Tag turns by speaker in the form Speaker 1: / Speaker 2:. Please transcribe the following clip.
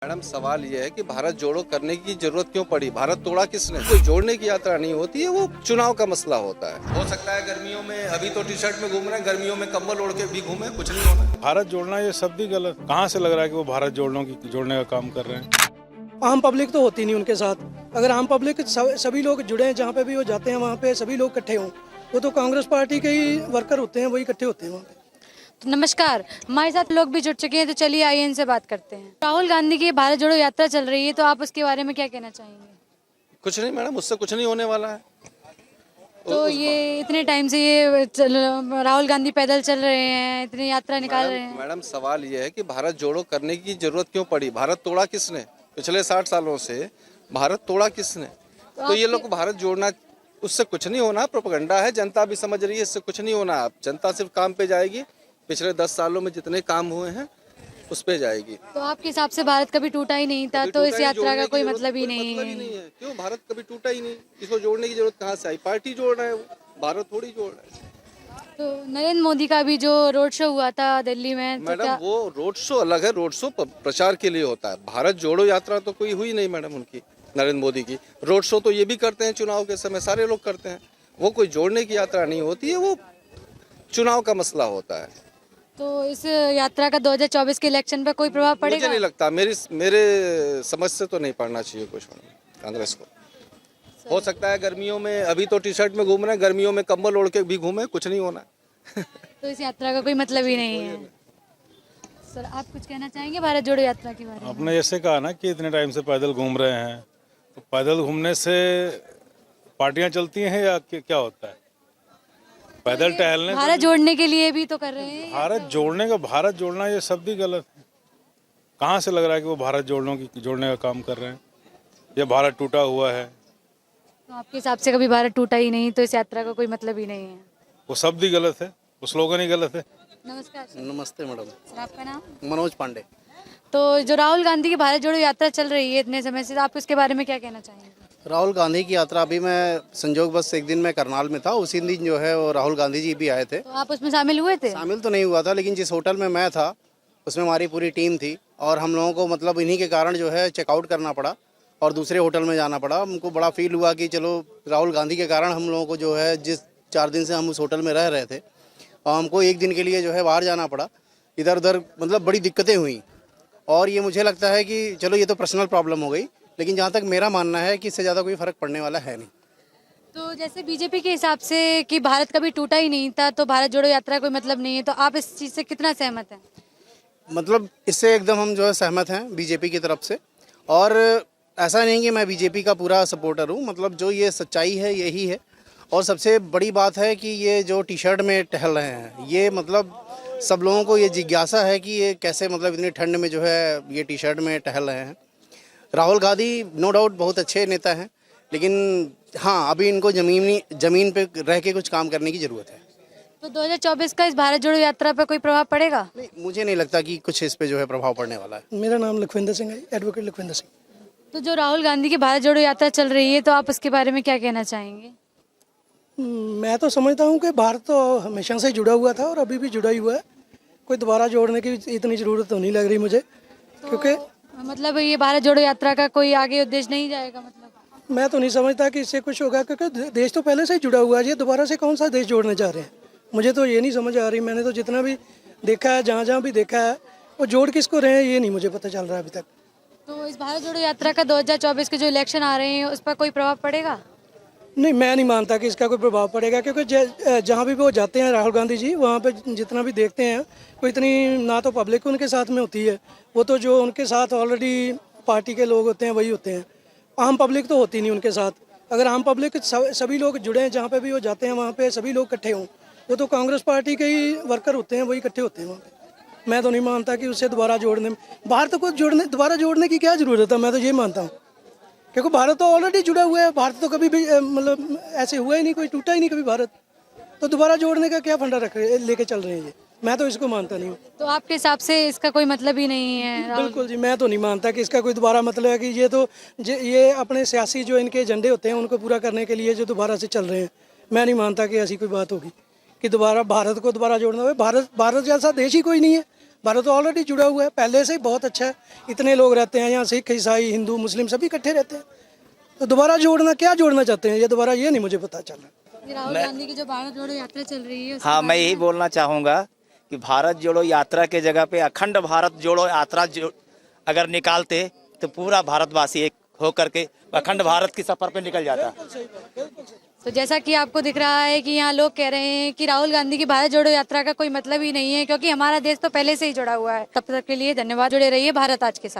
Speaker 1: Madam सवाल ये है कि भारत जोड़ो करने की जरूरत क्यों पड़ी? भारत तोड़ा किसने? कोई जोड़ने की यात्रा नहीं होती है, वो चुनाव का मसला होता है। हो सकता है गर्मियों में अभी तो टी शर्ट में घूम रहे हैं, गर्मियों में कंबल ओढ़ के भी घूमे, कुछ नहीं होना।
Speaker 2: भारत जोड़ना ये शब्द ही गलत। कहाँ से लग रहा है कि वो भारत जोड़ने का काम कर रहे हैं?
Speaker 3: आम पब्लिक तो होती नहीं उनके साथ। अगर आम पब्लिक सभी लोग जुड़े हैं, जहाँ पे भी वो जाते हैं वहाँ पे सभी लोग इकट्ठे हों, वो तो कांग्रेस पार्टी के ही वर्कर होते हैं, वही इकट्ठे होते हैं वहाँ पे।
Speaker 4: तो नमस्कार, हमारे साथ लोग भी जुड़ चुके हैं, तो चलिए आइए इनसे बात करते हैं। राहुल गांधी की भारत जोड़ो यात्रा चल रही है, तो आप उसके बारे में क्या कहना चाहेंगे?
Speaker 1: कुछ नहीं मैडम, उससे कुछ नहीं होने वाला है।
Speaker 4: तो ये इतने टाइम से ये राहुल गांधी पैदल चल रहे हैं, इतनी यात्रा निकाल रहे हैं।
Speaker 1: मैडम सवाल ये है कि भारत जोड़ो करने की जरूरत क्यों पड़ी? भारत तोड़ा किसने? पिछले 60 सालों से भारत तोड़ा किसने? तो ये लोग भारत जोड़ना, उससे कुछ नहीं होना, प्रोपेगेंडा है, जनता भी समझ रही है, इससे कुछ नहीं होना। आप जनता सिर्फ काम पे जाएगी, पिछले 10 सालों में जितने काम हुए हैं उस पे जाएगी।
Speaker 4: तो आपके हिसाब से भारत कभी टूटा ही नहीं था, तो इस यात्रा का कोई मतलब ही नहीं है।
Speaker 1: क्यों? भारत कभी टूटा ही नहीं, इसको जोड़ने की जरूरत कहाँ से आई? पार्टी जोड़ रहा है, भारत थोड़ी जोड़ रहा है।
Speaker 4: तो नरेंद्र मोदी का भी जो रोड शो हुआ था दिल्ली में, तो
Speaker 1: मैडम
Speaker 4: क्या
Speaker 1: वो रोड शो अलग है, रोड शो प्रचार के लिए होता है। भारत जोड़ो यात्रा तो कोई हुई नहीं मैडम उनकी, नरेंद्र मोदी की। रोड शो तो ये भी करते हैं चुनाव के समय, सारे लोग करते हैं। वो कोई जोड़ने की यात्रा नहीं होती है, वो चुनाव का मसला होता है।
Speaker 4: तो इस यात्रा का 2024 के इलेक्शन पर कोई प्रभाव
Speaker 1: मुझे
Speaker 4: पड़ेगा?
Speaker 1: नहीं लगता, मेरे समझ से तो नहीं पड़ना चाहिए कुछ कांग्रेस को। हो सकता है गर्मियों में अभी तो टी शर्ट में घूम रहे हैं, गर्मियों में कंबल ओढ़ के भी घूमे, कुछ नहीं होना।
Speaker 4: तो इस यात्रा का कोई मतलब ही नहीं है। सर, आप कुछ कहना चाहेंगे भारत जोड़ो यात्रा के बारे में?
Speaker 2: आपने जैसे कहा ना कि इतने टाइम से पैदल घूम रहे हैं, तो पैदल घूमने से पार्टियां चलती हैं या क्या होता है? पैदल टहलने
Speaker 4: भारत जोड़ने के लिए भी तो कर रहे हैं।
Speaker 2: भारत जोड़ना ये शब्द ही गलत है। कहाँ से लग रहा है कि वो भारत जोड़ने का काम कर रहे हैं? या भारत टूटा हुआ है?
Speaker 4: तो आपके हिसाब से कभी भारत टूटा ही नहीं, तो इस यात्रा का कोई मतलब ही नहीं है।
Speaker 2: वो शब्द ही गलत है, वो स्लोगन ही गलत है।
Speaker 4: नमस्कार सर।
Speaker 1: नमस्ते मैडम।
Speaker 4: सर, आपका नाम?
Speaker 1: मनोज पांडे।
Speaker 4: तो जो राहुल गांधी की भारत जोड़ो यात्रा चल रही है इतने समय से, आप उसके बारे में क्या कहना चाहेंगे?
Speaker 5: राहुल गांधी की यात्रा, अभी मैं संजोग बस एक दिन मैं करनाल में था, उसी दिन जो है वो राहुल गांधी जी भी आए थे।
Speaker 4: तो आप उसमें शामिल हुए थे?
Speaker 5: शामिल तो नहीं हुआ था, लेकिन जिस होटल में मैं था उसमें हमारी पूरी टीम थी और हम लोगों को मतलब इन्हीं के कारण जो है चेकआउट करना पड़ा और दूसरे होटल में जाना पड़ा। हमको बड़ा फील हुआ कि चलो राहुल गांधी के कारण हम लोगों को जो है, जिस 4 दिन से हम उस होटल में रह रहे थे और हमको एक दिन के लिए जो है बाहर जाना पड़ा, इधर उधर मतलब बड़ी दिक्कतें हुई। और ये मुझे लगता है कि चलो ये तो पर्सनल प्रॉब्लम हो गई, लेकिन जहाँ तक मेरा मानना है कि इससे ज़्यादा कोई फ़र्क पड़ने वाला है नहीं।
Speaker 4: तो जैसे बीजेपी के हिसाब से कि भारत कभी टूटा ही नहीं था, तो भारत जोड़ो यात्रा का कोई मतलब नहीं है, तो आप इस चीज़ से कितना सहमत हैं?
Speaker 5: मतलब इससे एकदम हम जो है सहमत हैं बीजेपी की तरफ से। और ऐसा नहीं कि मैं बीजेपी का पूरा सपोर्टर हूँ, मतलब जो ये सच्चाई है यही है। और सबसे बड़ी बात है कि ये जो टी शर्ट में टहल रहे हैं, ये मतलब सब लोगों को ये जिज्ञासा है कि ये कैसे मतलब इतनी ठंड में जो है ये टी शर्ट में टहल रहे हैं। राहुल गांधी नो डाउट बहुत अच्छे नेता हैं, लेकिन हाँ अभी इनको ज़मीन पे रह के कुछ काम करने की ज़रूरत है।
Speaker 4: तो 2024 का इस भारत जोड़ो यात्रा पर कोई प्रभाव पड़ेगा?
Speaker 5: नहीं, मुझे नहीं लगता कि कुछ इस पे जो है प्रभाव पड़ने वाला है।
Speaker 3: मेरा नाम लखविंदर सिंह है, एडवोकेट लखविंदर सिंह।
Speaker 4: तो जो राहुल गांधी की भारत जोड़ो यात्रा चल रही है, तो आप उसके बारे में क्या कहना चाहेंगे?
Speaker 3: मैं तो समझता हूँ कि भारत तो हमेशा से जुड़ा हुआ था और अभी भी जुड़ा ही हुआ है। कोई दोबारा जोड़ने की इतनी ज़रूरत तो नहीं लग रही मुझे, क्योंकि
Speaker 4: मतलब ये भारत जोड़ो यात्रा का कोई आगे उद्देश्य नहीं जाएगा मतलब?
Speaker 3: मैं तो नहीं समझता कि इससे कुछ होगा, क्योंकि देश तो पहले से ही जुड़ा हुआ है। ये दोबारा से कौन सा देश जोड़ने चाह रहे हैं, मुझे तो ये नहीं समझ आ रही। मैंने तो जितना भी देखा है, जहाँ जहाँ भी देखा है, वो जोड़ किसको रहे हैं ये नहीं मुझे पता चल रहा है अभी तक।
Speaker 4: तो इस भारत जोड़ो यात्रा का 2024 के जो इलेक्शन आ रहे हैं, उस पर कोई प्रभाव पड़ेगा?
Speaker 3: नहीं, मैं नहीं मानता कि इसका कोई प्रभाव पड़ेगा, क्योंकि जहाँ भी वो जाते हैं राहुल गांधी जी, वहाँ पे जितना भी देखते हैं, कोई इतनी ना तो पब्लिक उनके साथ में होती है, वो तो जो उनके साथ ऑलरेडी पार्टी के लोग होते हैं वही होते हैं। आम पब्लिक तो होती नहीं उनके साथ। अगर आम पब्लिक सभी लोग जुड़े हैं, जहाँ पे भी वो जाते हैं वहाँ पे सभी लोग इकट्ठे हों, वो तो कांग्रेस पार्टी के ही वर्कर होते हैं, वही इकट्ठे होते हैं वहाँ पे। मैं तो नहीं मानता कि उससे दोबारा जोड़ने में, भारत को दोबारा जोड़ने की क्या ज़रूरत है। मैं तो ये मानता हूँ, क्योंकि भारत तो ऑलरेडी जुड़ा हुआ है। भारत तो कभी भी मतलब ऐसे हुआ ही नहीं, कोई टूटा ही नहीं कभी भारत, तो दोबारा जोड़ने का क्या फंडा लेके चल रहे हैं ये। मैं तो इसको मानता नहीं हूँ।
Speaker 4: तो आपके हिसाब से इसका कोई मतलब ही नहीं है?
Speaker 3: बिल्कुल जी, मैं तो नहीं मानता कि इसका कोई दोबारा मतलब है कि ये तो ये अपने सियासी जो इनके एजेंडे होते हैं उनको पूरा करने के लिए जो दोबारा से चल रहे हैं। मैं नहीं मानता कि ऐसी कोई बात होगी कि दोबारा भारत को दोबारा जोड़ना हो। भारत जैसा देश ही कोई नहीं है। भारत तो ऑलरेडी जुड़ा हुआ है, पहले से ही बहुत अच्छा है। इतने लोग रहते हैं यहाँ, सिख ईसाई हिंदू मुस्लिम सभी इकट्ठे रहते हैं, तो दोबारा जोड़ना, क्या जोड़ना चाहते हैं ये दोबारा, ये नहीं मुझे पता चल रहा।
Speaker 4: ये राहुल गांधी की जो भारत जोड़ो यात्रा चल रही है
Speaker 6: हाँ, मैं यही बोलना चाहूँगा कि भारत जोड़ो यात्रा के जगह पे अखंड भारत जोड़ो यात्रा अगर निकालते तो पूरा भारतवासी एक होकर के अखंड भारत की सफर पे निकल जाता।
Speaker 4: तो जैसा कि आपको दिख रहा है कि यहाँ लोग कह रहे हैं कि राहुल गांधी की भारत जोड़ो यात्रा का कोई मतलब ही नहीं है, क्योंकि हमारा देश तो पहले से ही जुड़ा हुआ है। तब तक के लिए धन्यवाद, जुड़े रहिए भारत आज के साथ।